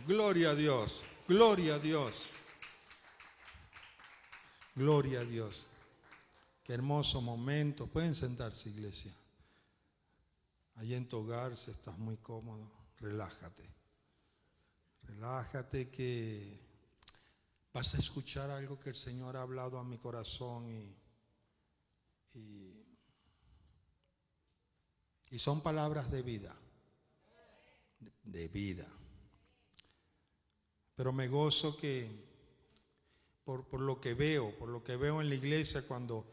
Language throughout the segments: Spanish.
Gloria a Dios, gloria a Dios, gloria a Dios. Qué hermoso momento. Pueden sentarse, iglesia. Allí en tu hogar, si estás muy cómodo, relájate. Relájate que vas a escuchar algo que el Señor ha hablado a mi corazón y son palabras de vida, de vida. Pero me gozo que por lo que veo en la iglesia cuando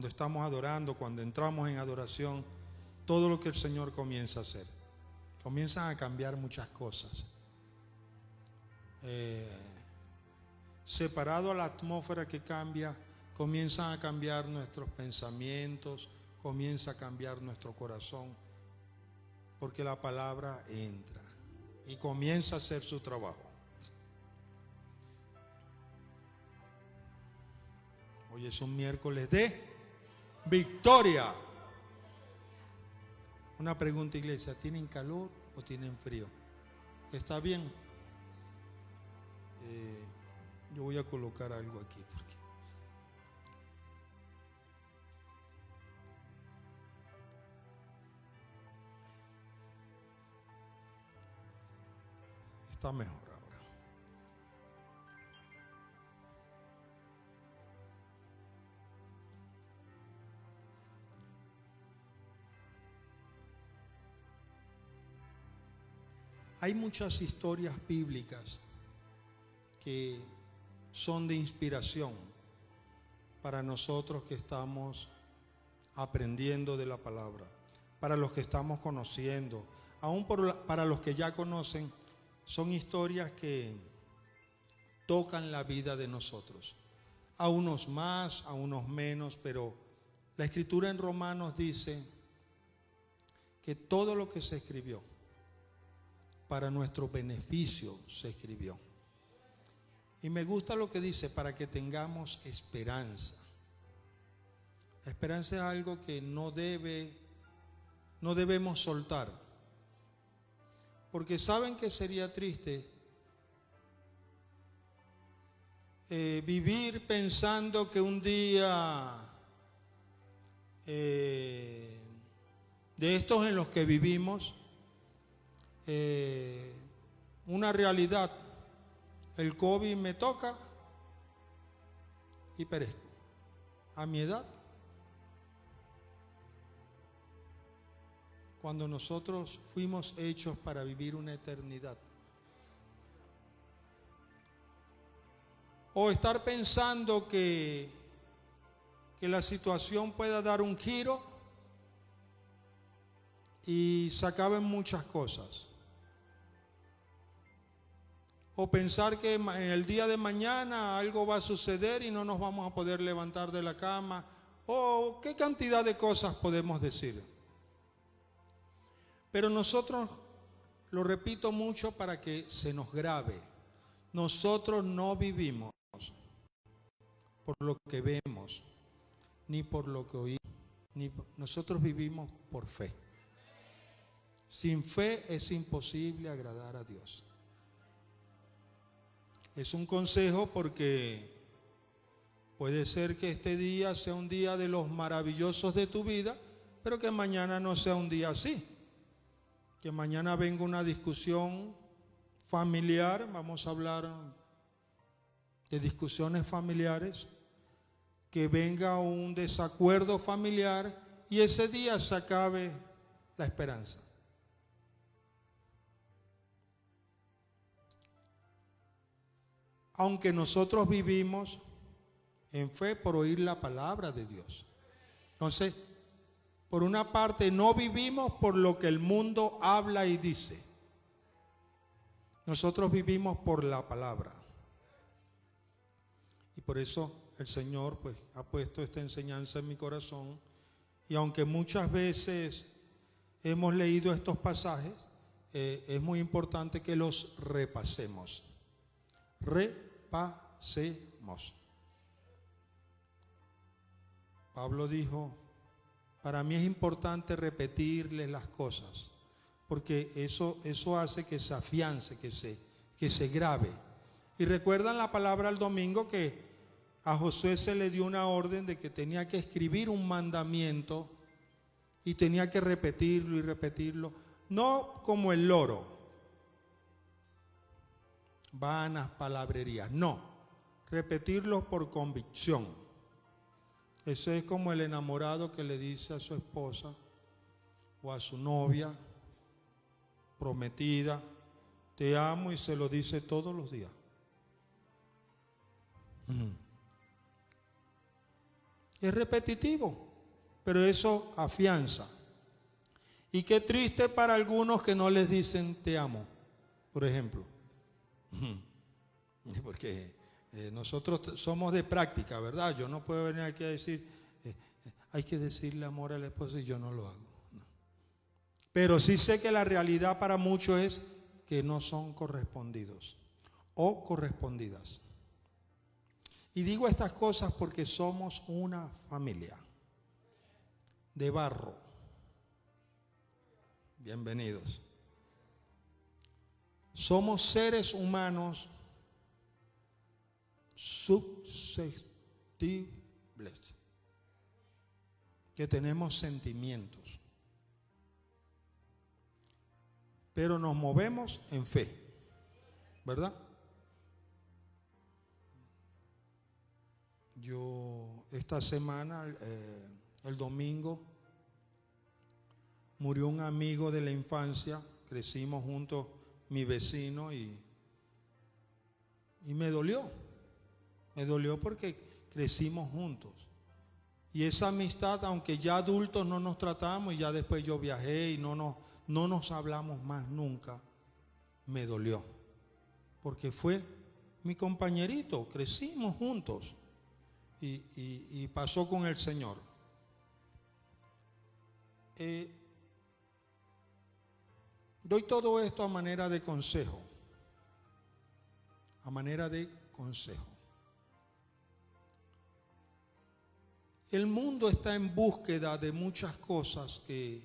estamos adorando, cuando entramos en adoración, todo lo que el Señor comienza a hacer. Comienzan a cambiar muchas cosas. Separado a la atmósfera que cambia, comienzan a cambiar nuestros pensamientos, comienza a cambiar nuestro corazón, porque la palabra entra y comienza a hacer su trabajo. Hoy es un miércoles de victoria. Una pregunta, iglesia, ¿tienen calor o tienen frío? ¿Está bien? Yo voy a colocar algo aquí porque está mejor ahora. Hay muchas historias bíblicas que son de inspiración para nosotros que estamos aprendiendo de la palabra, para los que estamos conociendo, aún para los que ya conocen, son historias que tocan la vida de nosotros, a unos más, a unos menos, pero la Escritura en Romanos dice que todo lo que se escribió para nuestro beneficio se escribió. Y me gusta lo que dice, para que tengamos esperanza. La esperanza es algo que no debemos soltar. Porque saben que sería triste vivir pensando que un día de estos en los que vivimos, una realidad, el COVID me toca y perezco. A mi edad, cuando nosotros fuimos hechos para vivir una eternidad. O estar pensando que la situación pueda dar un giro y se acaben muchas cosas. O pensar que en el día de mañana algo va a suceder y no nos vamos a poder levantar de la cama. O qué cantidad de cosas podemos decir. Pero nosotros, lo repito mucho para que se nos grabe, nosotros no vivimos por lo que vemos, ni por lo que oímos, nosotros vivimos por fe. Sin fe es imposible agradar a Dios. Es un consejo porque puede ser que este día sea un día de los maravillosos de tu vida, pero que mañana no sea un día así. Que mañana venga una discusión familiar, vamos a hablar de discusiones familiares, que venga un desacuerdo familiar y ese día se acabe la esperanza. Aunque nosotros vivimos en fe por oír la palabra de Dios. Entonces, por una parte, no vivimos por lo que el mundo habla y dice. Nosotros vivimos por la palabra. Y por eso el Señor pues ha puesto esta enseñanza en mi corazón. Y aunque muchas veces hemos leído estos pasajes, es muy importante que los repasemos. Repasemos. Pablo dijo, para mí es importante repetirles las cosas, porque eso hace que se afiance, que que se grabe. Y recuerdan la palabra el domingo que a Josué se le dio una orden de que tenía que escribir un mandamiento y tenía que repetirlo y repetirlo, no como el loro, vanas palabrerías, no, repetirlo por convicción. Eso es como el enamorado que le dice a su esposa o a su novia prometida, te amo, y se lo dice todos los días. Es repetitivo, pero eso afianza. Y qué triste para algunos que no les dicen te amo, por ejemplo. Porque nosotros somos de práctica, ¿verdad? Yo no puedo venir aquí a decir, hay que decirle amor al esposo y yo no lo hago. No. Pero sí sé que la realidad para muchos es que no son correspondidos o correspondidas. Y digo estas cosas porque somos una familia de barro. Bienvenidos. Somos seres humanos susceptibles, que tenemos sentimientos, pero nos movemos en fe, ¿verdad? Yo esta semana, el domingo, murió un amigo de la infancia, crecimos juntos, mi vecino, y me dolió porque crecimos juntos. Y esa amistad, aunque ya adultos no nos tratamos, y ya después yo viajé y no nos hablamos más nunca, me dolió, porque fue mi compañerito, crecimos juntos. Y pasó con el Señor. Doy todo esto a manera de consejo. A manera de consejo. El mundo está en búsqueda de muchas cosas que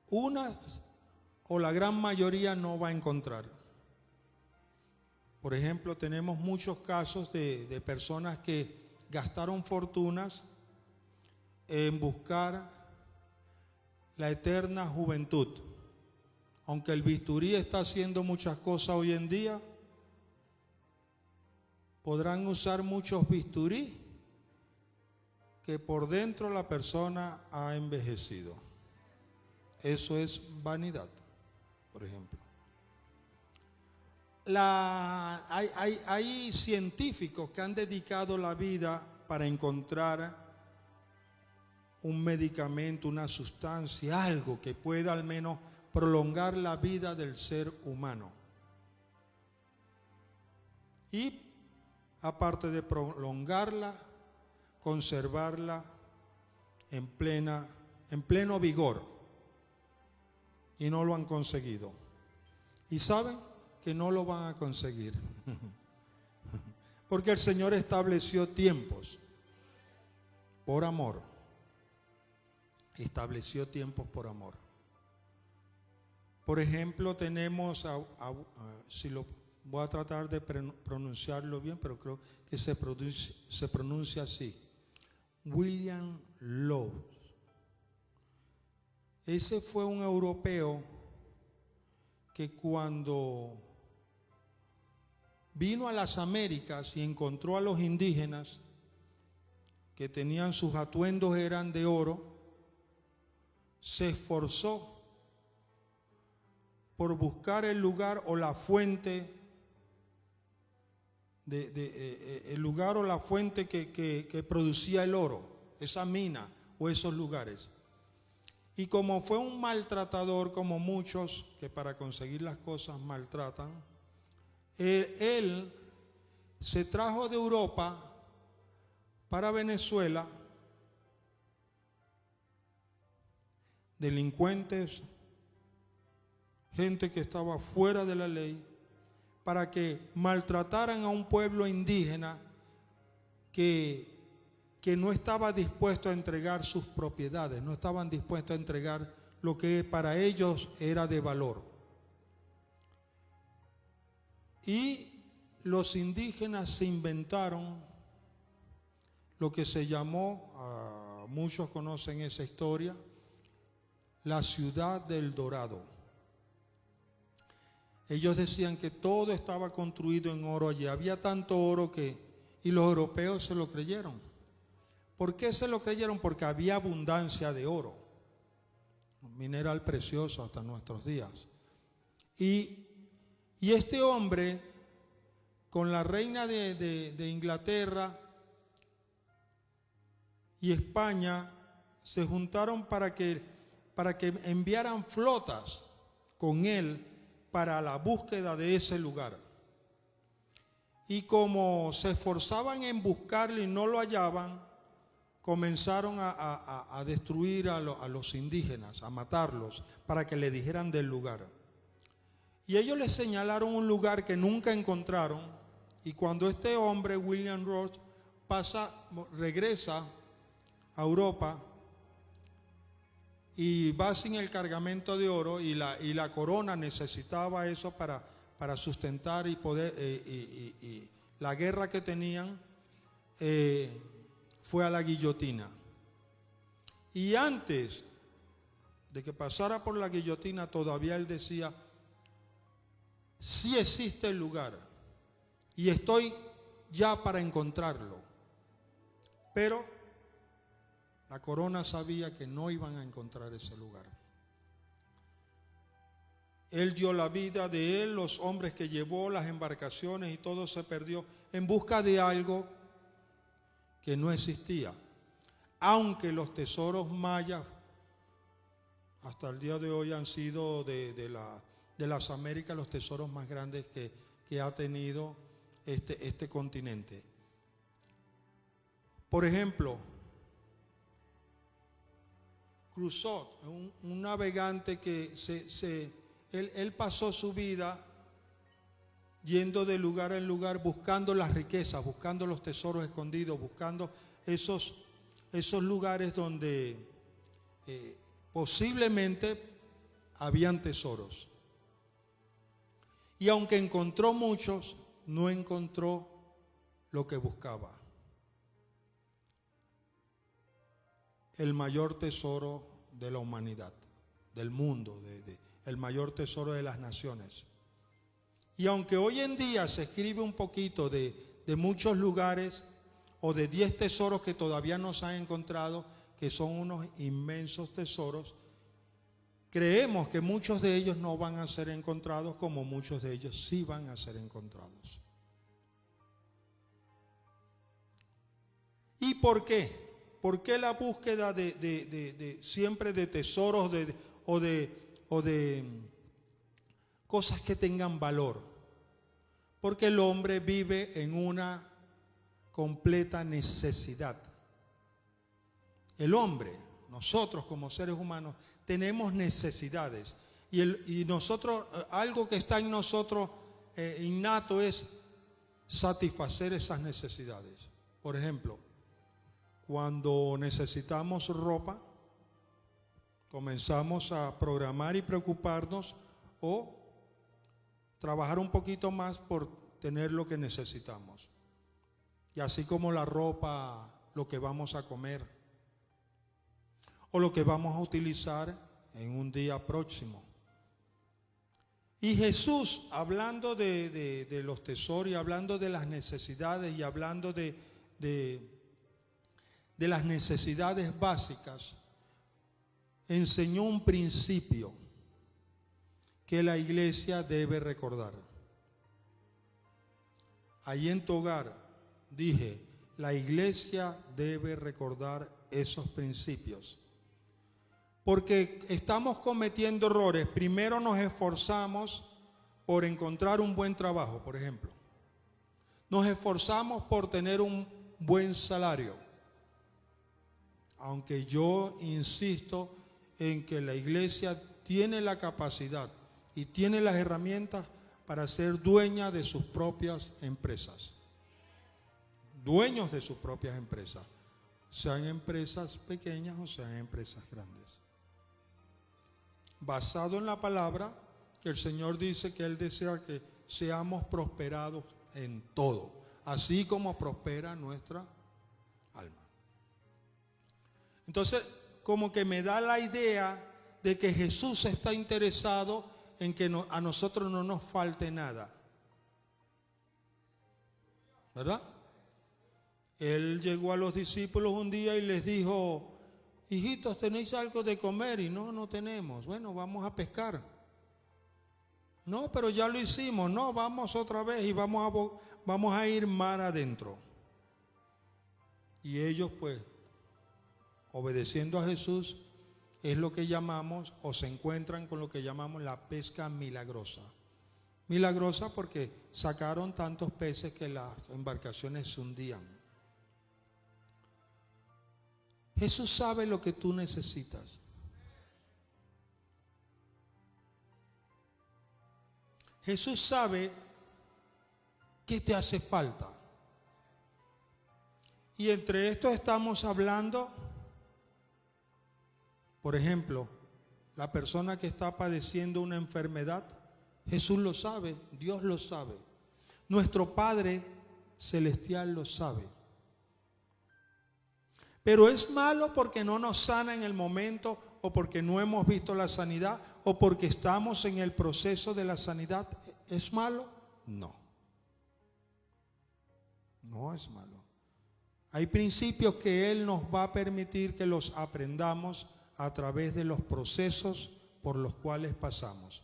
una o la gran mayoría no va a encontrar. Por ejemplo, tenemos muchos casos de personas que gastaron fortunas en buscar la eterna juventud. Aunque el bisturí está haciendo muchas cosas hoy en día, podrán usar muchos bisturí que por dentro la persona ha envejecido. Eso es vanidad, por ejemplo. Hay científicos que han dedicado la vida para encontrar un medicamento, una sustancia, algo que pueda al menos prolongar la vida del ser humano. Y aparte de prolongarla, conservarla en pleno vigor. Y no lo han conseguido. ¿Y saben? Que no lo van a conseguir. Porque el Señor estableció tiempos por amor. Estableció tiempos por amor. Por ejemplo, tenemos, si lo voy a tratar de pronunciarlo bien, pero creo que se pronuncia así. William Law. Ese fue un europeo que cuando vino a las Américas y encontró a los indígenas que tenían sus atuendos eran de oro, se esforzó por buscar el lugar o la fuente el lugar o la fuente que producía el oro, esa mina o esos lugares. Y como fue un maltratador, como muchos que para conseguir las cosas maltratan, él se trajo de Europa para Venezuela delincuentes, gente que estaba fuera de la ley, para que maltrataran a un pueblo indígena que no estaba dispuesto a entregar sus propiedades, no estaban dispuestos a entregar lo que para ellos era de valor. Y los indígenas se inventaron lo que se llamó, muchos conocen esa historia, la ciudad del Dorado. Ellos decían que todo estaba construido en oro allí. Había tanto oro y los europeos se lo creyeron. ¿Por qué se lo creyeron? Porque había abundancia de oro, un mineral precioso hasta nuestros días. Y este hombre, con la reina de Inglaterra y España, se juntaron para que enviaran flotas con él para la búsqueda de ese lugar. Y como se esforzaban en buscarlo y no lo hallaban, comenzaron a destruir a los indígenas, a matarlos, para que le dijeran del lugar. Y ellos les señalaron un lugar que nunca encontraron, y cuando este hombre, William Ross, regresa a Europa y va sin el cargamento de oro, y la corona necesitaba eso para sustentar y poder y la guerra que tenían, fue a la guillotina. Y antes de que pasara por la guillotina, todavía él decía: sí existe el lugar y estoy ya para encontrarlo. Pero la corona sabía que no iban a encontrar ese lugar. Él dio la vida de él, los hombres que llevó, las embarcaciones, y todo se perdió en busca de algo que no existía. Aunque los tesoros mayas hasta el día de hoy han sido de las Américas los tesoros más grandes que ha tenido este continente. Por ejemplo, Cruzot, un navegante que él pasó su vida yendo de lugar en lugar, buscando las riquezas, buscando los tesoros escondidos, buscando esos lugares donde posiblemente habían tesoros. Y aunque encontró muchos, no encontró lo que buscaba. El mayor tesoro de la humanidad, del mundo, el mayor tesoro de las naciones. Y aunque hoy en día se escribe un poquito de muchos lugares, o de 10 tesoros que todavía no se han encontrado, que son unos inmensos tesoros, creemos que muchos de ellos no van a ser encontrados, como muchos de ellos sí van a ser encontrados. ¿Y por qué? ¿Por qué la búsqueda siempre de tesoros o de cosas que tengan valor? Porque el hombre vive en una completa necesidad. El hombre, nosotros como seres humanos, tenemos necesidades. Y nosotros, algo que está en nosotros innato es satisfacer esas necesidades. Por ejemplo, cuando necesitamos ropa, comenzamos a programar y preocuparnos o trabajar un poquito más por tener lo que necesitamos. Y así como la ropa, lo que vamos a comer o lo que vamos a utilizar en un día próximo. Y Jesús, hablando de los tesoros y hablando de las necesidades y hablando de las necesidades básicas, enseñó un principio que la iglesia debe recordar. Ahí en tu hogar dije, la iglesia debe recordar esos principios. Porque estamos cometiendo errores. Primero nos esforzamos por encontrar un buen trabajo, por ejemplo. Nos esforzamos por tener un buen salario. Aunque yo insisto en que la iglesia tiene la capacidad y tiene las herramientas para ser dueña de sus propias empresas. Dueños de sus propias empresas. Sean empresas pequeñas o sean empresas grandes. Basado en la palabra, que el Señor dice que Él desea que seamos prosperados en todo, así como prospera nuestra alma. Entonces, como que me da la idea de que Jesús está interesado en que a nosotros no nos falte nada, ¿verdad? Él llegó a los discípulos un día y les dijo: hijitos, ¿tenéis algo de comer? Y no tenemos. Bueno, vamos a pescar. No, pero ya lo hicimos. No, vamos otra vez y vamos a ir mar adentro. Y ellos, pues, obedeciendo a Jesús, es lo que llamamos, o se encuentran con lo que llamamos la pesca milagrosa. Milagrosa porque sacaron tantos peces que las embarcaciones se hundían. Jesús sabe lo que tú necesitas. Jesús sabe qué te hace falta. Y entre esto estamos hablando, por ejemplo, la persona que está padeciendo una enfermedad, Jesús lo sabe, Dios lo sabe. Nuestro Padre Celestial lo sabe. Pero es malo porque no nos sana en el momento, o porque no hemos visto la sanidad, o porque estamos en el proceso de la sanidad. ¿Es malo? No. No es malo. Hay principios que Él nos va a permitir que los aprendamos a través de los procesos por los cuales pasamos.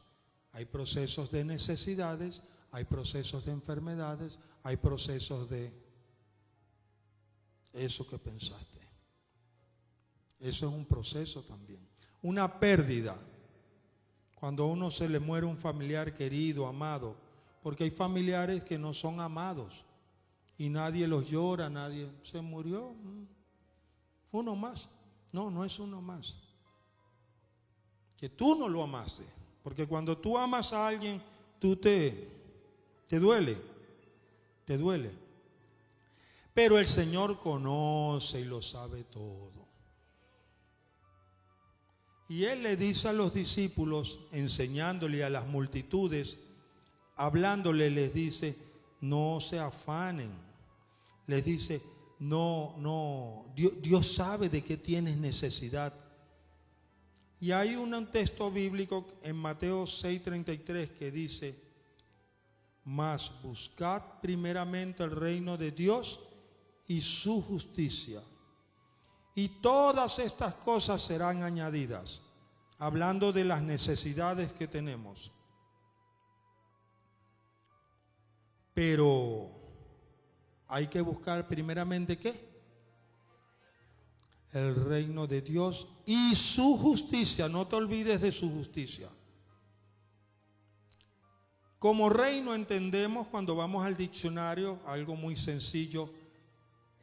Hay procesos de necesidades, hay procesos de enfermedades, hay procesos de eso que pensaste. Eso es un proceso también. Una pérdida. Cuando a uno se le muere un familiar querido, amado, porque hay familiares que no son amados y nadie los llora, nadie se murió. Fue uno más. No, no es uno más. Que tú no lo amaste. Porque cuando tú amas a alguien, te duele. Te duele. Pero el Señor conoce y lo sabe todo. Y Él le dice a los discípulos, enseñándole a las multitudes, hablándole, les dice: no se afanen. Les dice: Dios sabe de qué tienes necesidad. Y hay un texto bíblico en Mateo 6:33 que dice: mas buscad primeramente el reino de Dios y su justicia, y todas estas cosas serán añadidas, hablando de las necesidades que tenemos. Pero hay que buscar primeramente ¿qué? El reino de Dios y su justicia. No te olvides de su justicia. Como reino entendemos, cuando vamos al diccionario, algo muy sencillo,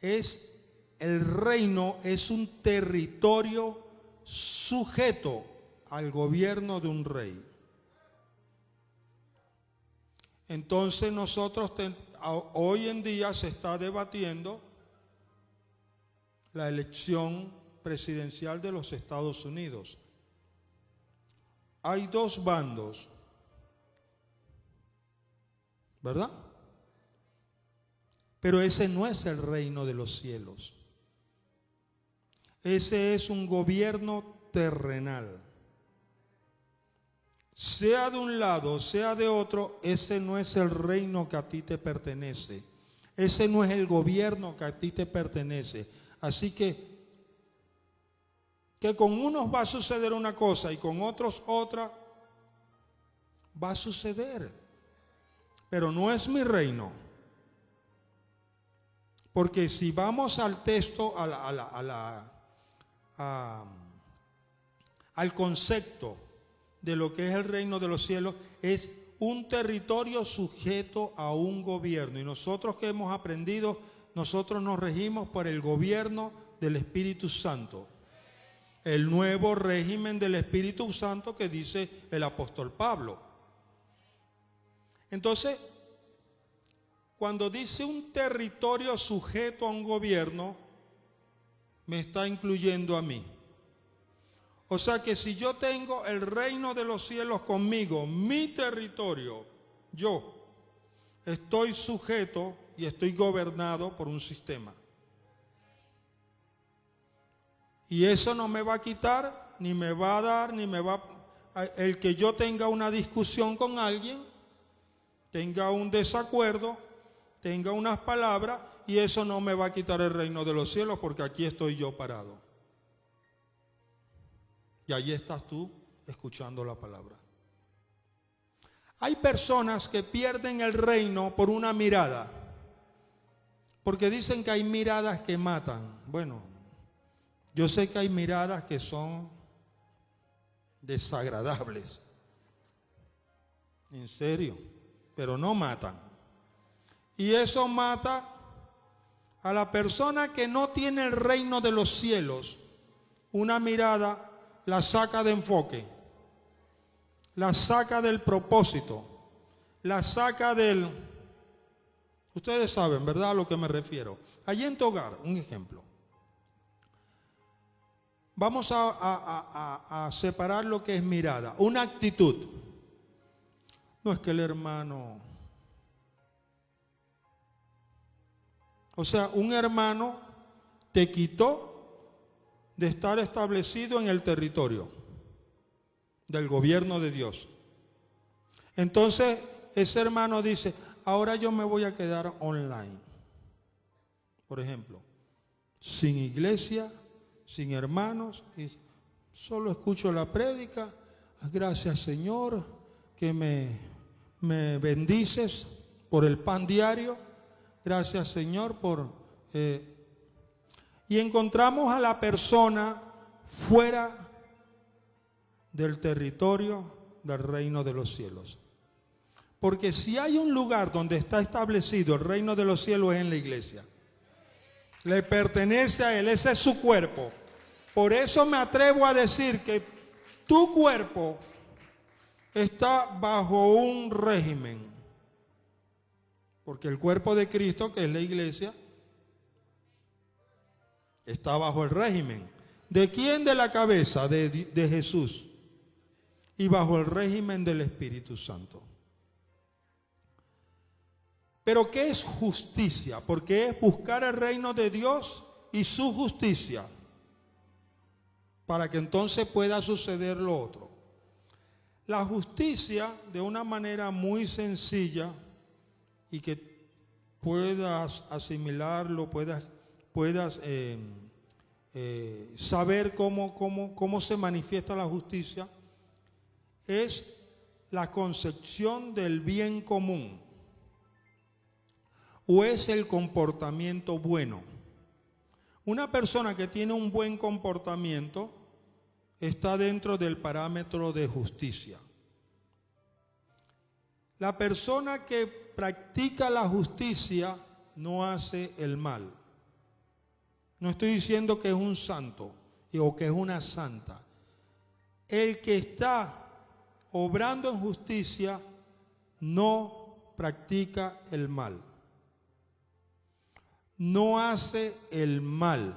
el reino es un territorio sujeto al gobierno de un rey. Entonces nosotros hoy en día se está debatiendo la elección presidencial de los Estados Unidos. Hay dos bandos, ¿verdad? Pero ese no es el reino de los cielos. Ese es un gobierno terrenal. Sea de un lado, sea de otro, ese no es el reino que a ti te pertenece. Ese no es el gobierno que a ti te pertenece. Así que con unos va a suceder una cosa y con otros otra, va a suceder. Pero no es mi reino. Porque si vamos al texto, al concepto de lo que es el reino de los cielos, es un territorio sujeto a un gobierno. Y nosotros que hemos aprendido, nosotros nos regimos por el gobierno del Espíritu Santo. El nuevo régimen del Espíritu Santo que dice el apóstol Pablo. Entonces, cuando dice un territorio sujeto a un gobierno, me está incluyendo a mí. O sea que si yo tengo el reino de los cielos conmigo, mi territorio, yo, estoy sujeto y estoy gobernado por un sistema. Y eso no me va a quitar, ni me va a dar, ni me va a... El que yo tenga una discusión con alguien, tenga un desacuerdo, tenga unas palabras, y eso no me va a quitar el reino de los cielos, porque aquí estoy yo parado. Y allí estás tú escuchando la palabra. Hay personas que pierden el reino por una mirada, porque dicen que hay miradas que matan. Bueno, yo sé que hay miradas que son desagradables, en serio, pero no matan. Y eso mata a la persona que no tiene el reino de los cielos. Una mirada la saca de enfoque, la saca del propósito, la saca del... Ustedes saben, ¿verdad?, a lo que me refiero. Allí en tu hogar, un ejemplo. Vamos a separar lo que es mirada. Una actitud. No es que el hermano... O sea, un hermano te quitó de estar establecido en el territorio del gobierno de Dios. Entonces, ese hermano dice, ahora yo me voy a quedar online. Por ejemplo, sin iglesia, sin hermanos, y solo escucho la prédica. Gracias, Señor, que me bendices por el pan diario. Gracias, Señor, por... Y encontramos a la persona fuera del territorio del reino de los cielos. Porque si hay un lugar donde está establecido el reino de los cielos es en la iglesia. Le pertenece a Él, ese es su cuerpo. Por eso me atrevo a decir que tu cuerpo está bajo un régimen. Porque el cuerpo de Cristo, que es la iglesia, está bajo el régimen. ¿De quién? De la cabeza, de Jesús. Y bajo el régimen del Espíritu Santo. Pero ¿qué es justicia? Porque es buscar el reino de Dios y su justicia, para que entonces pueda suceder lo otro. La justicia, de una manera muy sencilla y que puedas asimilarlo, puedas saber cómo se manifiesta la justicia, es la concepción del bien común o es el comportamiento bueno. Una persona que tiene un buen comportamiento está dentro del parámetro de justicia. La persona que practica la justicia no hace el mal. No estoy diciendo que es un santo o que es una santa. El que está obrando en justicia no practica el mal. No hace el mal.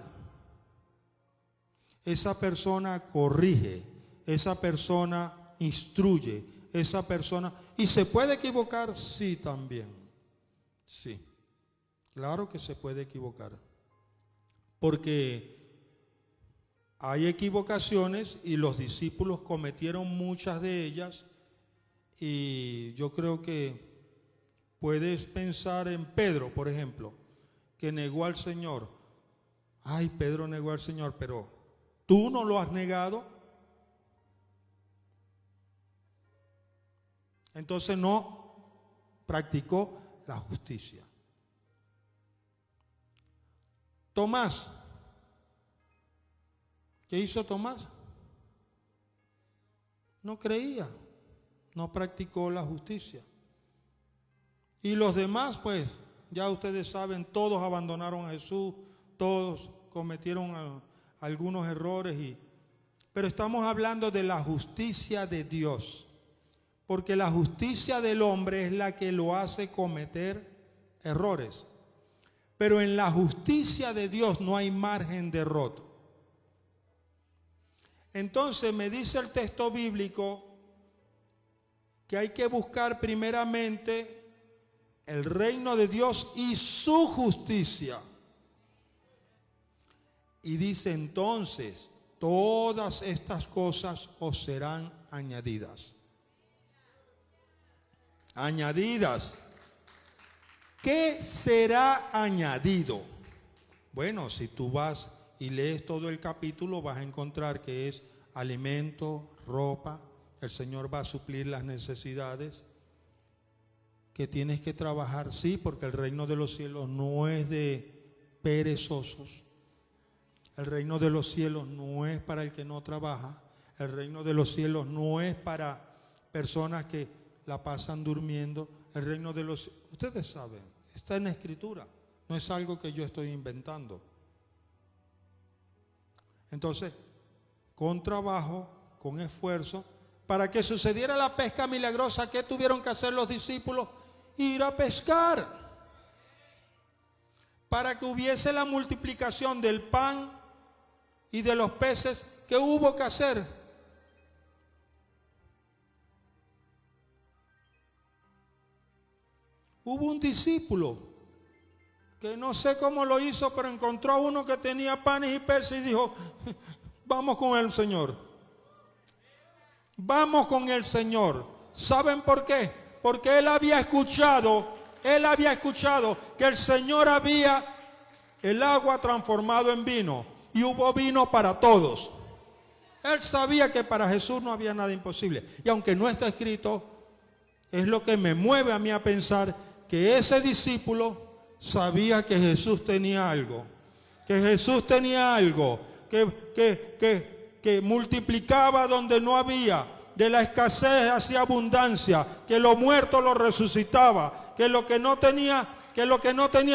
Esa persona corrige, esa persona instruye, esa persona... ¿Y se puede equivocar? Sí, también. Sí, claro que se puede equivocar. Porque hay equivocaciones y los discípulos cometieron muchas de ellas, y yo creo que puedes pensar en Pedro, por ejemplo, que negó al Señor. Ay, Pedro negó al Señor, pero ¿tú no lo has negado? Entonces no practicó la justicia. Tomás, ¿qué hizo Tomás? No creía, no practicó la justicia. Y los demás, pues, ya ustedes saben, todos abandonaron a Jesús, todos cometieron algunos errores, pero estamos hablando de la justicia de Dios, porque la justicia del hombre es la que lo hace cometer errores. Pero en la justicia de Dios no hay margen de error. Entonces me dice el texto bíblico que hay que buscar primeramente el reino de Dios y su justicia. Y dice entonces, todas estas cosas os serán añadidas. Añadidas. ¿Qué será añadido? Bueno, si tú vas y lees todo el capítulo, vas a encontrar que es alimento, ropa. El Señor va a suplir las necesidades. Que tienes que trabajar, sí, porque el reino de los cielos no es de perezosos. El reino de los cielos no es para el que no trabaja. El reino de los cielos no es para personas que la pasan durmiendo. El reino de los... Ustedes saben, está en la Escritura. No es algo que yo estoy inventando. Entonces, con trabajo, con esfuerzo, para que sucediera la pesca milagrosa, ¿qué tuvieron que hacer los discípulos? Ir a pescar. Para que hubiese la multiplicación del pan y de los peces, ¿qué hubo que hacer? Hubo un discípulo que no sé cómo lo hizo, pero encontró a uno que tenía panes y peces y dijo, vamos con el Señor. Vamos con el Señor. ¿Saben por qué? Porque él había escuchado que el Señor había el agua transformado en vino y hubo vino para todos. Él sabía que para Jesús no había nada imposible. Y aunque no está escrito, es lo que me mueve a mí a pensar que ese discípulo sabía que Jesús tenía algo. Que Jesús tenía algo. Que multiplicaba donde no había. De la escasez hacía abundancia. Que lo muerto lo resucitaba. Que lo que no tenía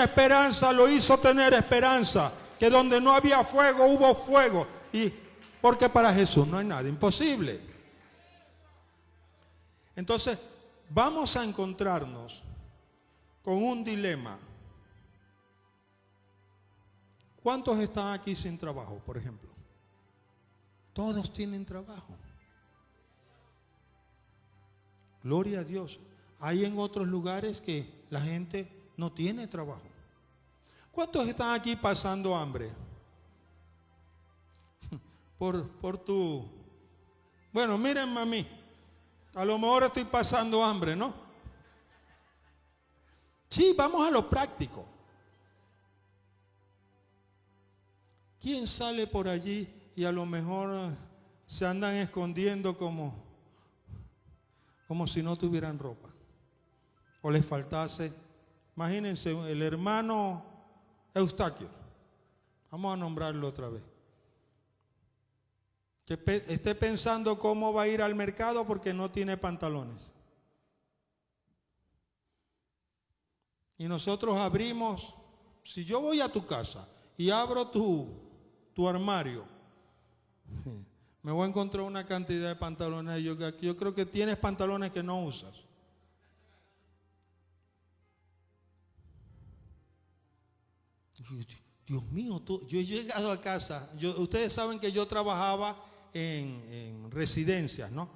esperanza lo hizo tener esperanza. Que donde no había fuego hubo fuego. Y porque para Jesús no hay nada imposible. Entonces, vamos a encontrarnos con un dilema. ¿Cuántos están aquí sin trabajo, por ejemplo? Todos tienen trabajo. Gloria a Dios. Hay en otros lugares que la gente no tiene trabajo. ¿Cuántos están aquí pasando hambre? Por tu... Bueno, mírenme a mí. A lo mejor estoy pasando hambre, ¿no? Sí, vamos a lo práctico. ¿Quién sale por allí y a lo mejor se andan escondiendo como si no tuvieran ropa? O les faltase, imagínense, el hermano Eustaquio, vamos a nombrarlo otra vez, que esté pensando cómo va a ir al mercado porque no tiene pantalones. Y nosotros abrimos, si yo voy a tu casa y abro tu armario, me voy a encontrar una cantidad de pantalones. Yo creo que tienes pantalones que no usas. Dios mío, yo he llegado a casa. Ustedes saben que yo trabajaba en residencias, ¿no?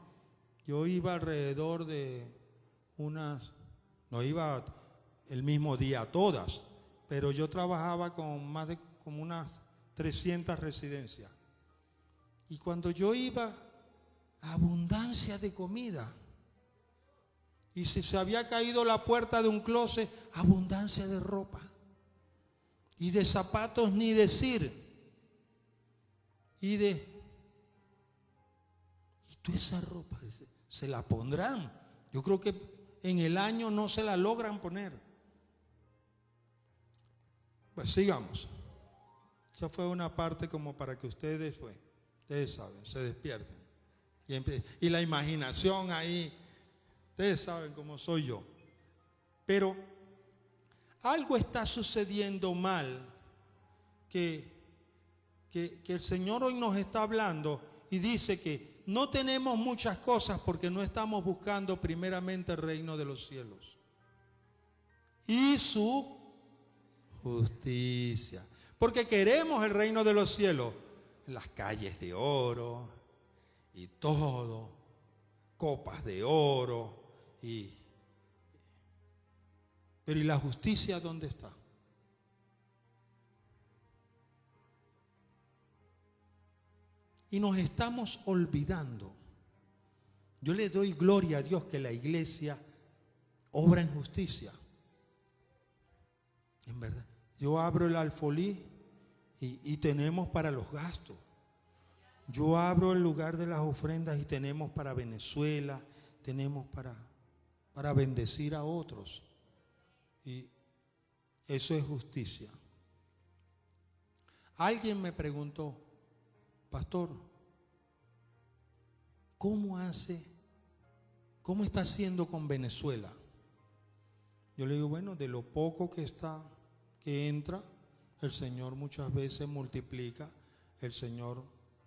Yo iba alrededor de no iba el mismo día a todas, pero yo trabajaba con más de como unas 300 residencias. Y cuando yo iba, abundancia de comida. Y si se había caído la puerta de un closet, abundancia de ropa. Y de zapatos ni decir. Y toda esa ropa se la pondrán. Yo creo que en el año no se la logran poner. Pues sigamos. Esa fue una parte como para que ustedes saben, se despierten. Y la imaginación ahí, ustedes saben cómo soy yo. Pero algo está sucediendo mal que el Señor hoy nos está hablando y dice que no tenemos muchas cosas porque no estamos buscando primeramente el reino de los cielos y su justicia. Porque queremos el reino de los cielos, las calles de oro y todo, copas de oro Pero ¿y la justicia dónde está? Y nos estamos olvidando. Yo le doy gloria a Dios que la iglesia obra en justicia. En verdad. Yo abro el alfolí y tenemos para los gastos. Yo abro el lugar de las ofrendas y tenemos para Venezuela, tenemos para bendecir a otros. Y eso es justicia. Alguien me preguntó, pastor, ¿cómo está haciendo con Venezuela? Yo le digo, bueno, de lo poco que entra, el Señor muchas veces multiplica, el Señor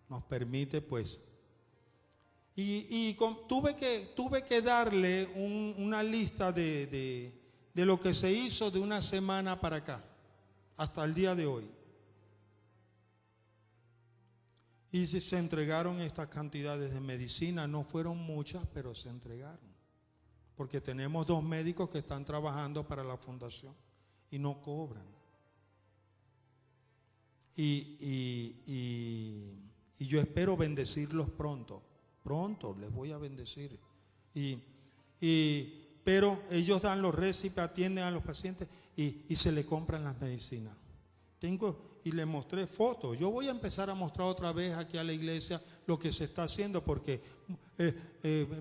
nos permite, pues. Tuve que darle una lista de lo que se hizo de una semana para acá, hasta el día de hoy. Y se entregaron estas cantidades de medicina, no fueron muchas, pero se entregaron. Porque tenemos 2 médicos que están trabajando para la fundación y no cobran. Y yo espero bendecirlos pronto les voy a bendecir. Pero ellos dan los récipes, atienden a los pacientes y se le compran las medicinas. Y le mostré fotos. Yo voy a empezar a mostrar otra vez aquí a la iglesia lo que se está haciendo porque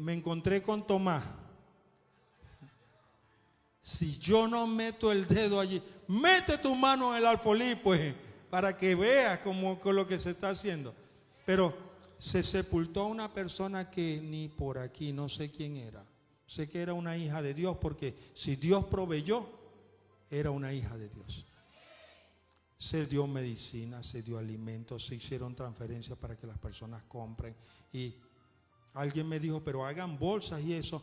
me encontré con Tomás. Si yo no meto el dedo allí, mete tu mano en el alfolí, pues, para que veas con lo que se está haciendo. Pero se sepultó a una persona que ni por aquí, no sé quién era. Sé que era una hija de Dios, porque si Dios proveyó, era una hija de Dios. Se dio medicina, se dio alimentos, se hicieron transferencias para que las personas compren. Y alguien me dijo, pero hagan bolsas y eso.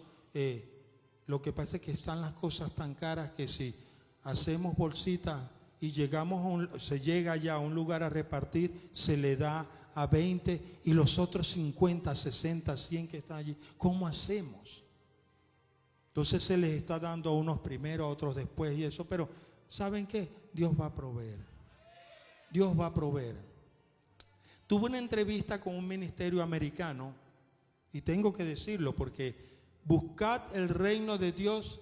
Lo que pasa es que están las cosas tan caras que si hacemos bolsitas y se llega ya a un lugar a repartir, se le da a 20 y los otros 50, 60, 100 que están allí, ¿cómo hacemos? Entonces se les está dando a unos primero, a otros después y eso, pero ¿saben qué? Dios va a proveer. Dios va a proveer. Tuve una entrevista con un ministerio americano y tengo que decirlo porque buscad el reino de Dios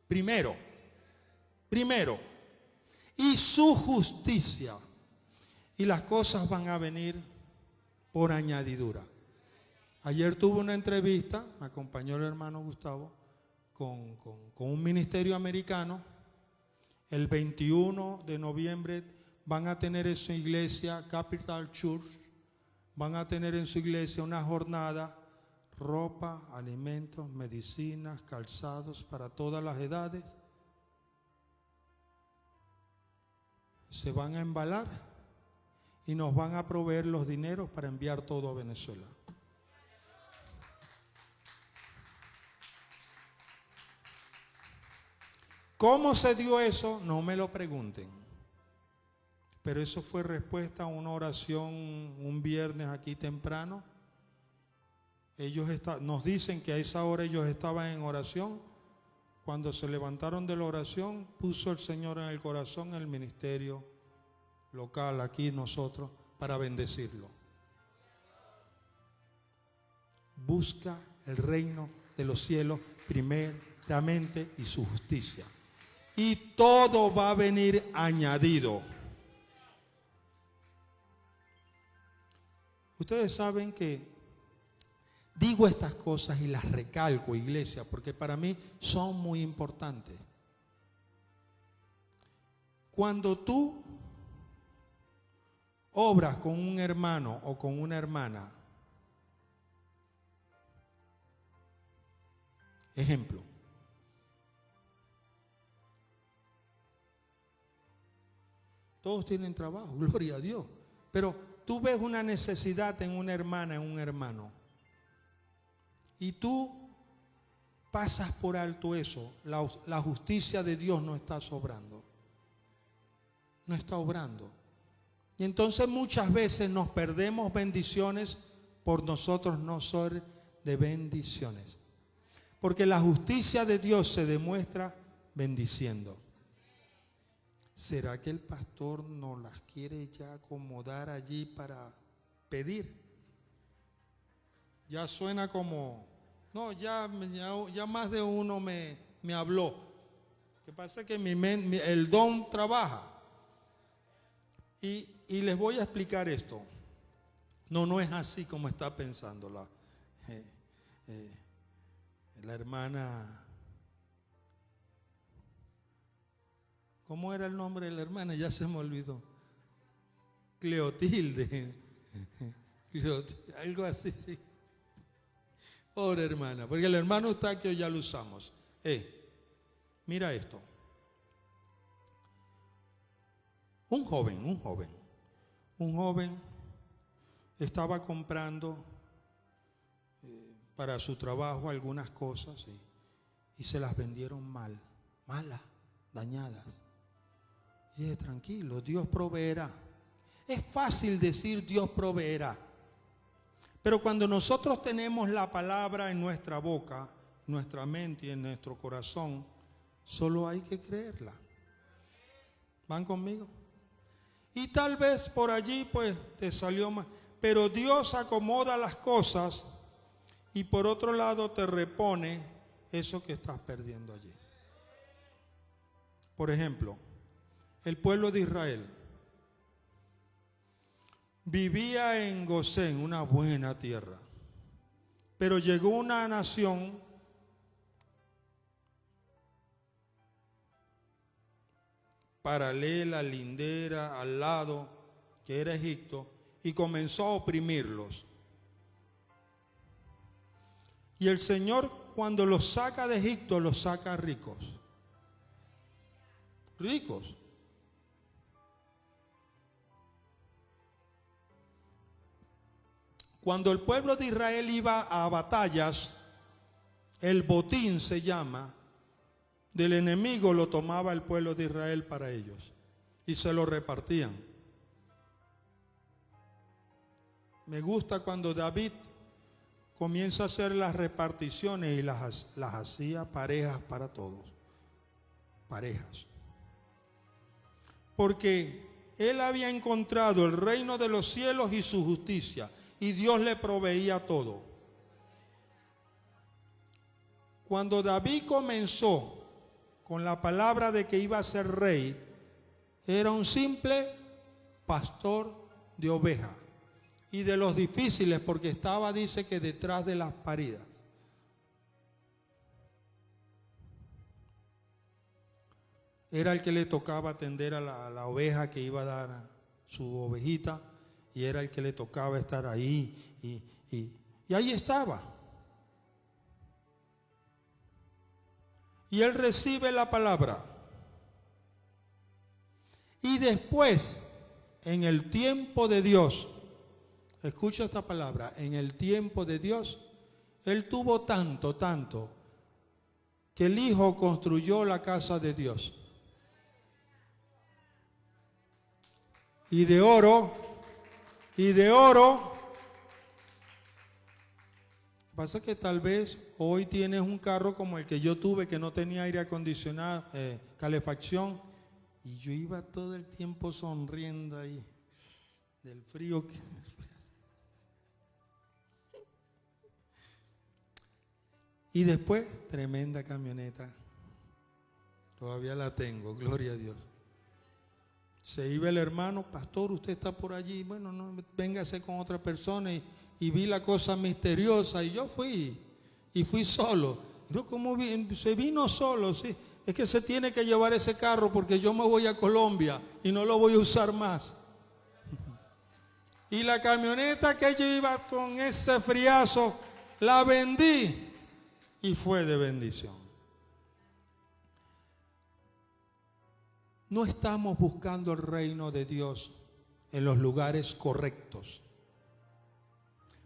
primero, y su justicia, y las cosas van a venir por añadidura. Ayer tuve una entrevista, me acompañó el hermano Gustavo, con un ministerio americano. El 21 de noviembre van a tener en su iglesia, Capital Church, van a tener en su iglesia una jornada, ropa, alimentos, medicinas, calzados para todas las edades. Se van a embalar y nos van a proveer los dineros para enviar todo a Venezuela. ¿Cómo se dio eso? No me lo pregunten. Pero eso fue respuesta a una oración un viernes aquí temprano. Nos dicen que a esa hora ellos estaban en oración. Cuando se levantaron de la oración, puso el Señor en el corazón el ministerio local aquí nosotros para bendecirlo. Busca el reino de los cielos primeramente y su justicia. Y todo va a venir añadido. Ustedes saben que digo estas cosas y las recalco, iglesia, porque para mí son muy importantes. Cuando tú obras con un hermano o con una hermana, ejemplo, todos tienen trabajo, gloria a Dios, pero tú ves una necesidad en una hermana, en un hermano, y tú pasas por alto eso. La justicia de Dios no está sobrando, no está obrando. Y entonces muchas veces nos perdemos bendiciones por nosotros no ser de bendiciones. Porque la justicia de Dios se demuestra bendiciendo. ¿Será que el pastor nos las quiere ya acomodar allí para pedir? Ya suena como, no, ya más de uno me habló. Lo que pasa es que el don trabaja. Y les voy a explicar esto. No es así como está pensando la hermana. ¿Cómo era el nombre de la hermana? Ya se me olvidó. Cleotilde. Algo así, sí. Pobre hermana, porque el hermano Eustaquio ya lo usamos. Mira esto. Un joven estaba comprando para su trabajo algunas cosas y se las vendieron malas, dañadas. Y dije, tranquilo, Dios proveerá. Es fácil decir Dios proveerá. Pero cuando nosotros tenemos la palabra en nuestra boca, en nuestra mente y en nuestro corazón, solo hay que creerla. ¿Van conmigo? Y tal vez por allí pues te salió mal. Pero Dios acomoda las cosas y por otro lado te repone eso que estás perdiendo allí. Por ejemplo, el pueblo de Israel vivía en Gosén, una buena tierra, pero llegó una nación paralela, lindera, al lado, que era Egipto, y comenzó a oprimirlos. Y el Señor, cuando los saca de Egipto, los saca ricos. Ricos. Cuando el pueblo de Israel iba a batallas, el botín se llama, del enemigo lo tomaba el pueblo de Israel para ellos y se lo repartían. Me gusta cuando David comienza a hacer las reparticiones y las hacía parejas para todos. Parejas. Porque él había encontrado el reino de los cielos y su justicia. Y Dios le proveía todo. Cuando David comenzó con la palabra de que iba a ser rey, era un simple pastor de ovejas. Y de los difíciles, porque estaba, dice que detrás de las paridas. Era el que le tocaba atender a la oveja que iba a dar su ovejita. Y era el que le tocaba estar ahí. Y ahí estaba. Y él recibe la palabra. Y después, en el tiempo de Dios, escucha esta palabra, en el tiempo de Dios, él tuvo tanto, que el hijo construyó la casa de Dios. Y de oro. Lo que pasa es que tal vez hoy tienes un carro como el que yo tuve, que no tenía aire acondicionado, calefacción, y yo iba todo el tiempo sonriendo ahí del frío que y después tremenda camioneta, todavía la tengo, gloria a Dios. Se iba el hermano, pastor, usted está por allí, bueno, no, véngase con otra persona, y vi la cosa misteriosa, y yo fui solo. Yo, ¿cómo se vino solo? Sí, es que se tiene que llevar ese carro porque yo me voy a Colombia y no lo voy a usar más. Y la camioneta que yo iba con ese friazo, la vendí y fue de bendición. No estamos buscando el reino de Dios en los lugares correctos.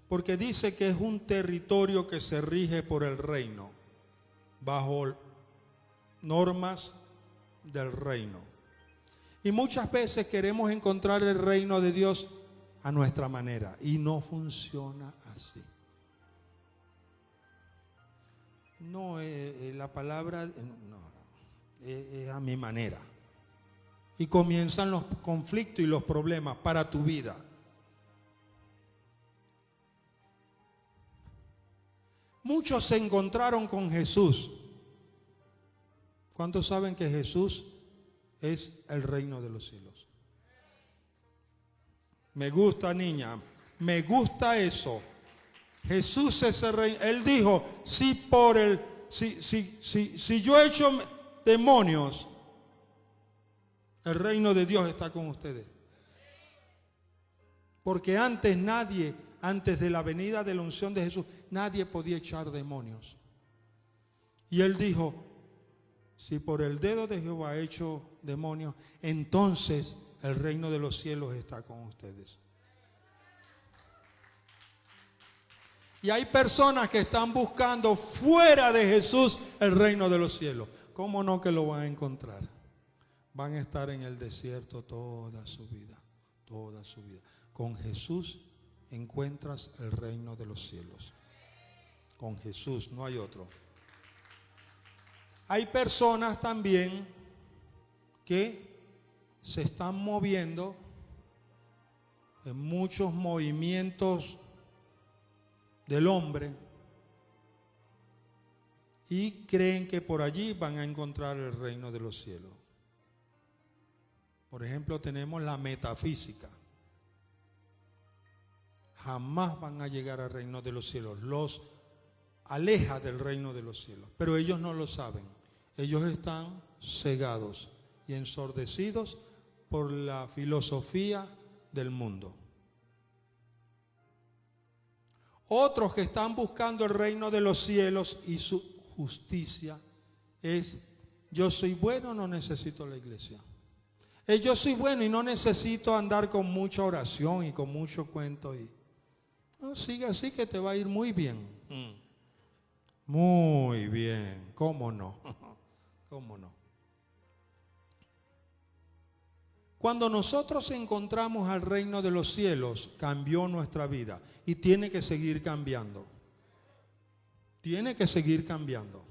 Porque dice que es un territorio que se rige por el reino, bajo normas del reino. Y muchas veces queremos encontrar el reino de Dios a nuestra manera y no funciona así. No, la palabra, no. es a mi manera. Y comienzan los conflictos y los problemas para tu vida. Muchos se encontraron con Jesús. ¿Cuántos saben que Jesús es el reino de los cielos? Me gusta, niña, me gusta eso. Jesús es el rey. Él dijo, si yo he hecho demonios, el reino de Dios está con ustedes. Porque antes de la venida de la unción de Jesús, nadie podía echar demonios. Y él dijo, si por el dedo de Jehová he hecho demonios, entonces el reino de los cielos está con ustedes. Y hay personas que están buscando fuera de Jesús el reino de los cielos. ¿Cómo no que lo van a encontrar? Van a estar en el desierto toda su vida, toda su vida. Con Jesús encuentras el reino de los cielos. Con Jesús, no hay otro. Hay personas también que se están moviendo en muchos movimientos del hombre y creen que por allí van a encontrar el reino de los cielos. Por ejemplo, tenemos la metafísica. Jamás van a llegar al reino de los cielos. Los aleja del reino de los cielos. Pero ellos no lo saben. Ellos están cegados y ensordecidos por la filosofía del mundo. Otros que están buscando el reino de los cielos y su justicia es, yo soy bueno, no necesito la iglesia. Yo soy bueno y no necesito andar con mucha oración y con mucho cuento. No, sigue así que te va a ir muy bien. Muy bien, ¿cómo no? ¿Cómo no? Cuando nosotros encontramos al reino de los cielos, cambió nuestra vida y tiene que seguir cambiando. Tiene que seguir cambiando.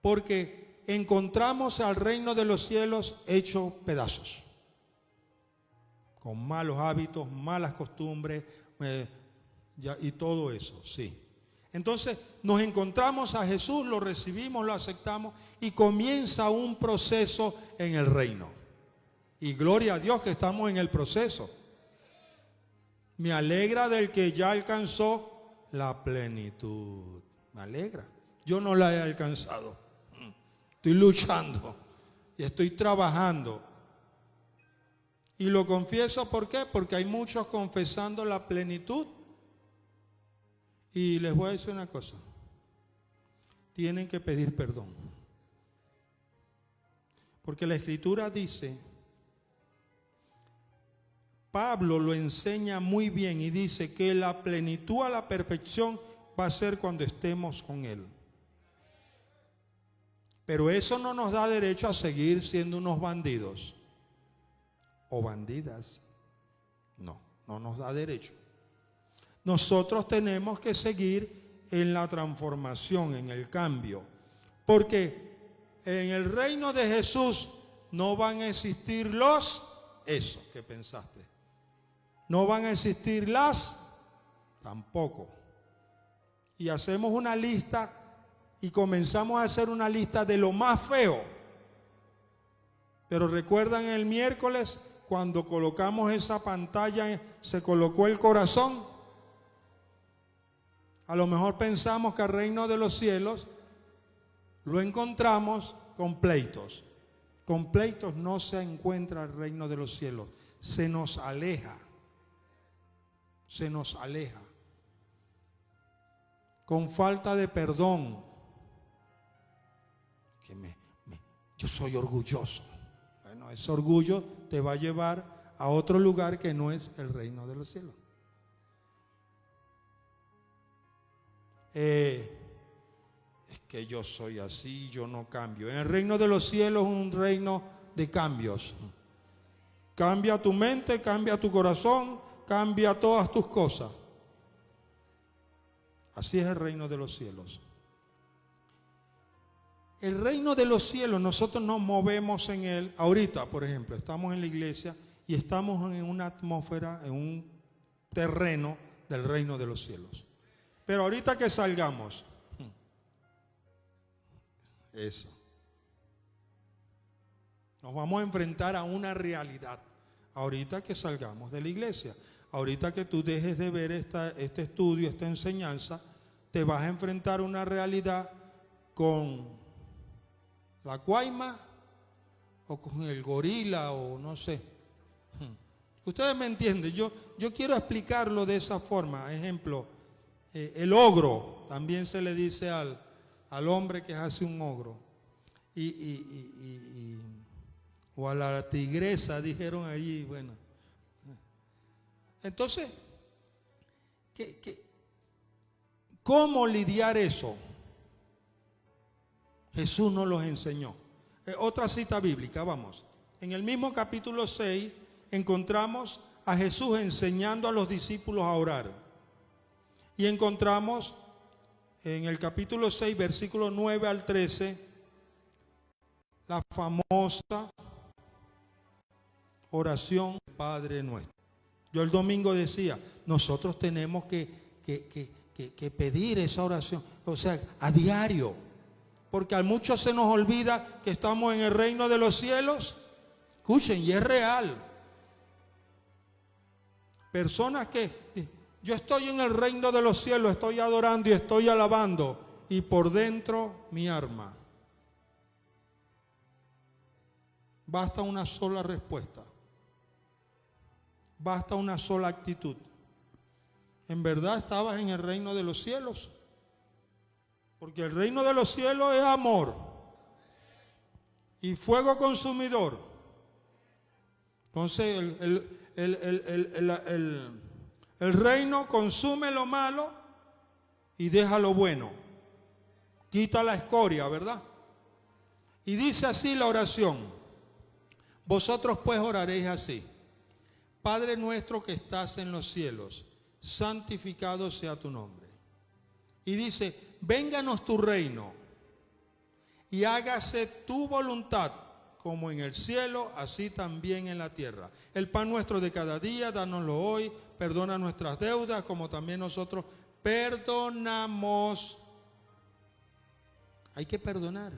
Porque encontramos al reino de los cielos hecho pedazos. Con malos hábitos, malas costumbres y todo eso, sí. Entonces nos encontramos a Jesús, lo recibimos, lo aceptamos y comienza un proceso en el reino. Y gloria a Dios que estamos en el proceso. Me alegra del que ya alcanzó la plenitud. Me alegra. Yo no la he alcanzado. Estoy luchando y estoy trabajando. Y lo confieso, ¿por qué? Porque hay muchos confesando la plenitud. Y les voy a decir una cosa. Tienen que pedir perdón. Porque la Escritura dice, Pablo lo enseña muy bien y dice que la plenitud a la perfección va a ser cuando estemos con Él. Pero eso no nos da derecho a seguir siendo unos bandidos o bandidas. No, no nos da derecho. Nosotros tenemos que seguir en la transformación, en el cambio. Porque en el reino de Jesús no van a existir eso que pensaste. No van a existir tampoco. Y hacemos una lista y comenzamos a hacer una lista de lo más feo. Pero recuerdan el miércoles cuando colocamos esa pantalla, se colocó el corazón. A lo mejor pensamos que el reino de los cielos lo encontramos con pleitos. Con pleitos no se encuentra el reino de los cielos. Se nos aleja. Se nos aleja. Con falta de perdón. Yo soy orgulloso. Bueno, ese orgullo te va a llevar a otro lugar que no es el reino de los cielos. Es que yo soy así, yo no cambio. En el reino de los cielos es un reino de cambios. Cambia tu mente, cambia tu corazón, cambia todas tus cosas. Así es el reino de los cielos. El reino de los cielos, nosotros nos movemos en él. Ahorita, por ejemplo, estamos en la iglesia y estamos en una atmósfera, en un terreno del reino de los cielos. Pero ahorita que salgamos, eso, nos vamos a enfrentar a una realidad. Ahorita que salgamos de la iglesia, ahorita que tú dejes de ver este estudio, esta enseñanza, te vas a enfrentar a una realidad con la cuaima o con el gorila o no sé. Ustedes me entienden, yo quiero explicarlo de esa forma. Ejemplo, el ogro, también se le dice al hombre que hace un ogro. O a la tigresa, dijeron allí, bueno. Entonces, ¿cómo lidiar eso? Jesús nos los enseñó. Otra cita bíblica, vamos. En el mismo capítulo 6 encontramos a Jesús enseñando a los discípulos a orar. Y encontramos en el capítulo 6, versículo 9 al 13, la famosa oración Padre Nuestro. Yo el domingo decía, nosotros tenemos que pedir esa oración, o sea, a diario. Porque a muchos se nos olvida que estamos en el reino de los cielos. Escuchen, y es real. Personas que, yo estoy en el reino de los cielos, estoy adorando y estoy alabando, y por dentro mi arma. Basta una sola respuesta. Basta una sola actitud. ¿En verdad estabas en el reino de los cielos? Porque el reino de los cielos es amor y fuego consumidor. Entonces el reino consume lo malo y deja lo bueno. Quita la escoria, ¿verdad? Y dice así la oración. Vosotros pues oraréis así. Padre nuestro que estás en los cielos, santificado sea tu nombre. Y dice, vénganos tu reino y hágase tu voluntad, como en el cielo, así también en la tierra. El pan nuestro de cada día, dánoslo hoy, perdona nuestras deudas, como también nosotros perdonamos. Hay que perdonar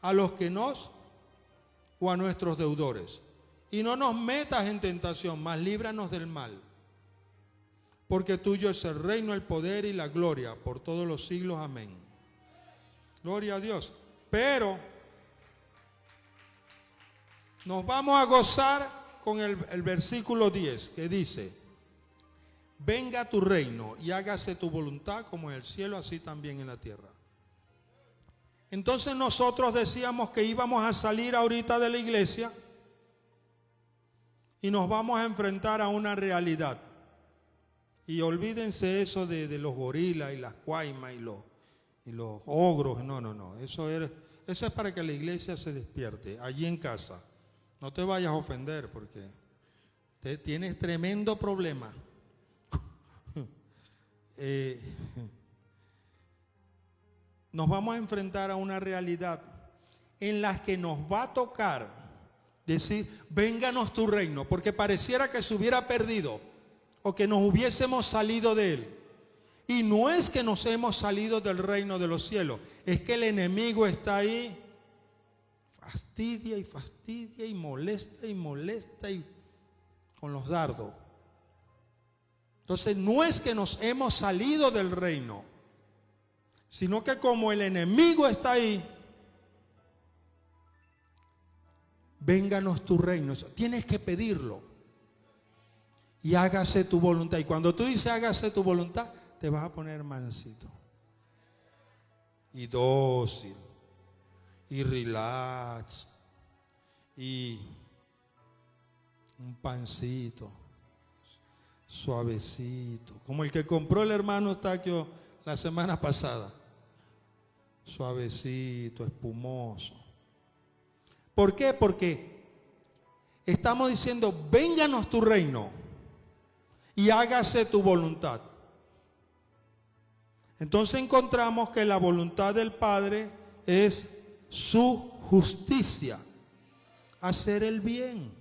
a los que nos o a nuestros deudores. Y no nos metas en tentación, mas líbranos del mal. Porque tuyo es el reino, el poder y la gloria por todos los siglos. Amén. Gloria a Dios. Pero nos vamos a gozar con el versículo 10 que dice, venga tu reino y hágase tu voluntad como en el cielo, así también en la tierra. Entonces nosotros decíamos que íbamos a salir ahorita de la iglesia y nos vamos a enfrentar a una realidad. Y olvídense eso de los gorilas y las cuaimas y los ogros. No. Eso es para que la iglesia se despierte allí en casa. No te vayas a ofender porque tienes tremendo problema. Nos vamos a enfrentar a una realidad en la que nos va a tocar decir, vénganos tu reino, porque pareciera que se hubiera perdido o que nos hubiésemos salido de él. Y no es que nos hemos salido del reino de los cielos, es que el enemigo está ahí, fastidia y molesta y con los dardos. Entonces no es que nos hemos salido del reino, sino que como el enemigo está ahí, vénganos tu reino. Tienes que pedirlo. Y hágase tu voluntad. Y cuando tú dices hágase tu voluntad, te vas a poner mansito. Y dócil. Y relax. Y un pancito. Suavecito. Como el que compró el hermano Eustaquio la semana pasada. Suavecito, espumoso. ¿Por qué? Porque estamos diciendo, vénganos tu reino y hágase tu voluntad. Entonces encontramos que la voluntad del Padre es su justicia, hacer el bien.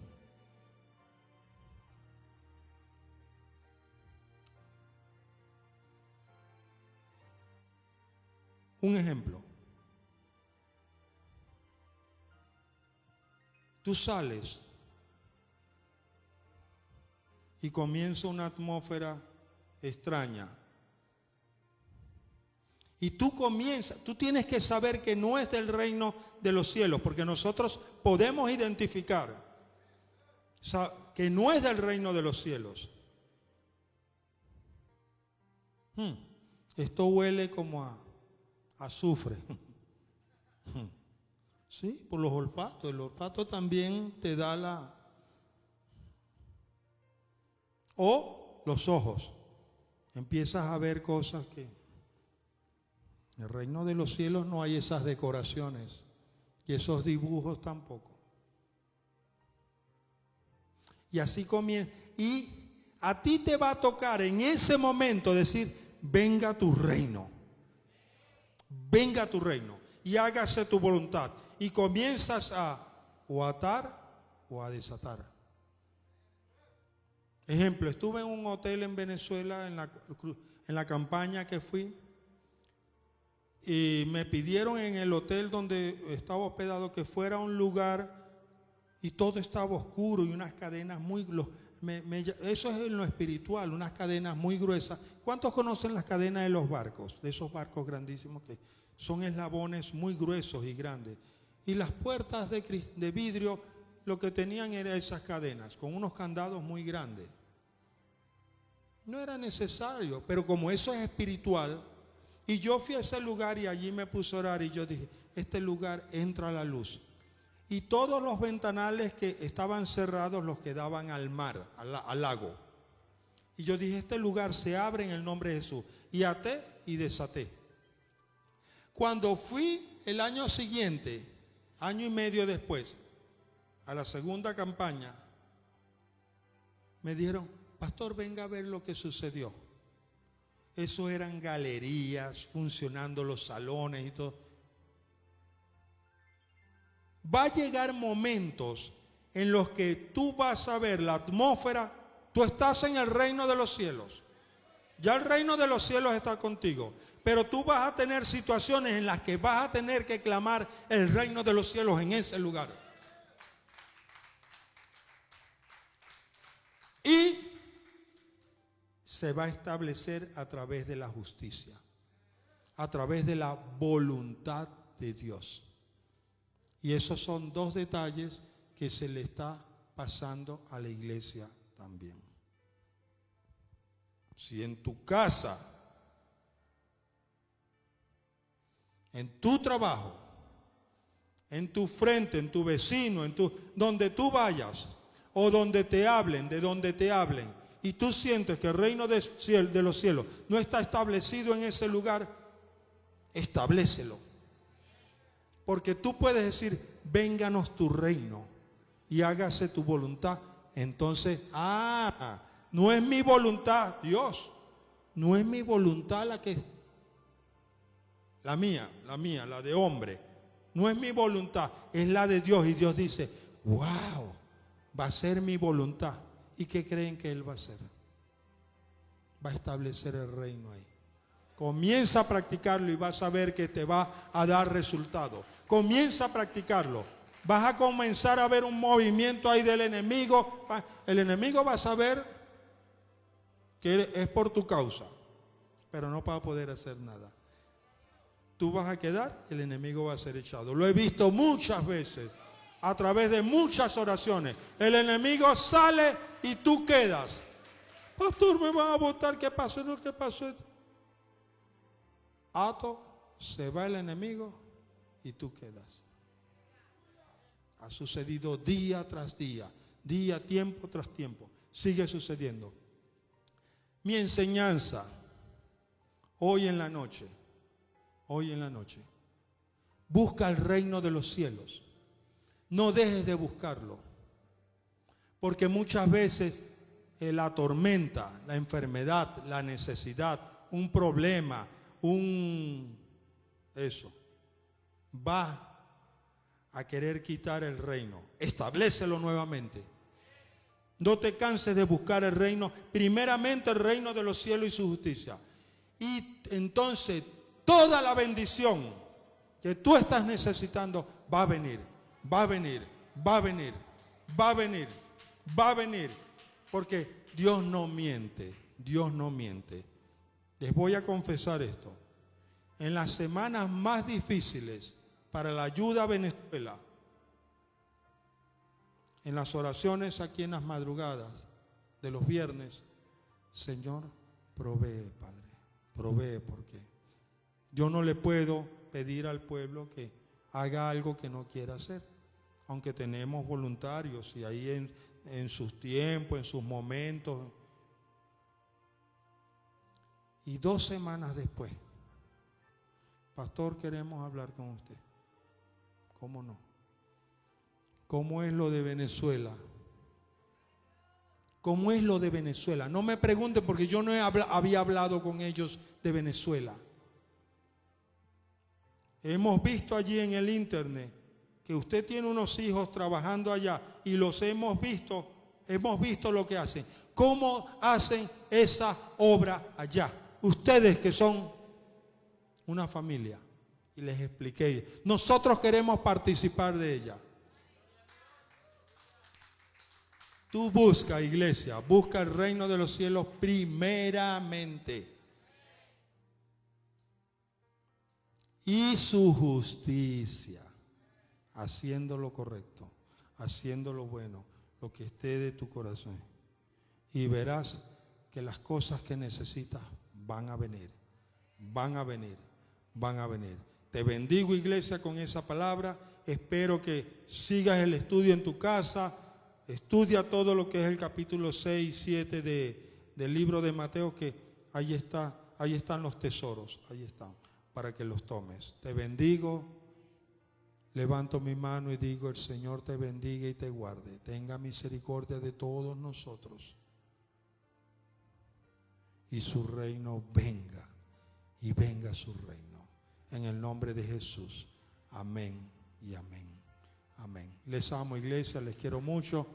Un ejemplo. Tú sales y comienza una atmósfera extraña. Y tú tienes que saber que no es del reino de los cielos, porque nosotros podemos identificar que no es del reino de los cielos. Esto huele como a azufre. Sí, por los olfatos. El olfato también te da o los ojos. Empiezas a ver cosas que... En el reino de los cielos no hay esas decoraciones y esos dibujos tampoco. Y así comienza. Y a ti te va a tocar en ese momento decir, venga tu reino. Venga tu reino y hágase tu voluntad. Y comienzas a o atar o a desatar. Ejemplo, estuve en un hotel en Venezuela en la campaña que fui. Y me pidieron en el hotel donde estaba hospedado que fuera a un lugar y todo estaba oscuro y unas cadenas muy... eso es en lo espiritual, unas cadenas muy gruesas. ¿Cuántos conocen las cadenas de los barcos? De esos barcos grandísimos que son eslabones muy gruesos y grandes. Y las puertas de vidrio lo que tenían eran esas cadenas con unos candados muy grandes. No era necesario, pero como eso es espiritual... Y yo fui a ese lugar y allí me puse a orar y yo dije, este lugar entra a la luz. Y todos los ventanales que estaban cerrados los que daban al mar, al lago. Y yo dije, este lugar se abre en el nombre de Jesús. Y até y desaté. Cuando fui el año siguiente, año y medio después, a la segunda campaña, me dijeron, pastor, venga a ver lo que sucedió. Eso eran galerías, funcionando los salones y todo. Va a llegar momentos en los que tú vas a ver la atmósfera. Tú estás en el reino de los cielos. Ya el reino de los cielos está contigo. Pero tú vas a tener situaciones en las que vas a tener que clamar el reino de los cielos en ese lugar. Y se va a establecer a través de la justicia, a través de la voluntad de Dios. Y esos son dos detalles que se le está pasando a la iglesia también. Si en tu casa, en tu trabajo, en tu frente, en tu vecino, donde tú vayas, o donde te hablen, de donde te hablen, y tú sientes que el reino de los cielos no está establecido en ese lugar, establécelo. Porque tú puedes decir, vénganos tu reino y hágase tu voluntad. Entonces, no es mi voluntad, Dios, no es mi voluntad la mía, la de hombre. No es mi voluntad, es la de Dios. Y Dios dice, wow, va a ser mi voluntad. ¿Y qué creen que Él va a hacer? Va a establecer el reino ahí. Comienza a practicarlo y vas a ver que te va a dar resultado. Comienza a practicarlo. Vas a comenzar a ver un movimiento ahí del enemigo. El enemigo va a saber que es por tu causa, pero no va a poder hacer nada. Tú vas a quedar, el enemigo va a ser echado. Lo he visto muchas veces. A través de muchas oraciones. El enemigo sale y tú quedas. Pastor, me van a votar. ¿Qué pasó? No, ¿qué pasó? Se va el enemigo y tú quedas. Ha sucedido día tras día, tiempo tras tiempo. Sigue sucediendo. Mi enseñanza hoy en la noche. Busca el reino de los cielos. No dejes de buscarlo, porque muchas veces la tormenta, la enfermedad, la necesidad, un problema, va a querer quitar el reino. Establécelo nuevamente. No te canses de buscar el reino, primeramente el reino de los cielos y su justicia. Y entonces toda la bendición que tú estás necesitando va a venir, va a venir, va a venir, va a venir, va a venir. Porque Dios no miente, Dios no miente. Les voy a confesar esto. En las semanas más difíciles para la ayuda a Venezuela, en las oraciones aquí en las madrugadas de los viernes, Señor, provee, Padre, provee, porque yo no le puedo pedir al pueblo que haga algo que no quiera hacer, aunque tenemos voluntarios y ahí en sus tiempos, en sus momentos. Y 2 semanas después, pastor, queremos hablar con usted. ¿Cómo no? ¿Cómo es lo de Venezuela? ¿Cómo es lo de Venezuela? No me pregunte porque yo no había hablado con ellos de Venezuela. Hemos visto allí en el internet que usted tiene unos hijos trabajando allá y los hemos visto lo que hacen. ¿Cómo hacen esa obra allá? Ustedes que son una familia. Y les expliqué. Nosotros queremos participar de ella. Tú busca, iglesia, busca el reino de los cielos primeramente. Y su justicia, haciendo lo correcto, haciendo lo bueno, lo que esté de tu corazón. Y verás que las cosas que necesitas van a venir, van a venir, van a venir. Te bendigo, iglesia, con esa palabra. Espero que sigas el estudio en tu casa. Estudia todo lo que es el capítulo 6 y 7 del libro de Mateo, que ahí están los tesoros, ahí están, para que los tomes. Te bendigo, levanto mi mano y digo, el Señor te bendiga y te guarde, tenga misericordia de todos nosotros y su reino venga, y venga su reino, en el nombre de Jesús. Amén y amén. Amén. Les amo, iglesia, les quiero mucho.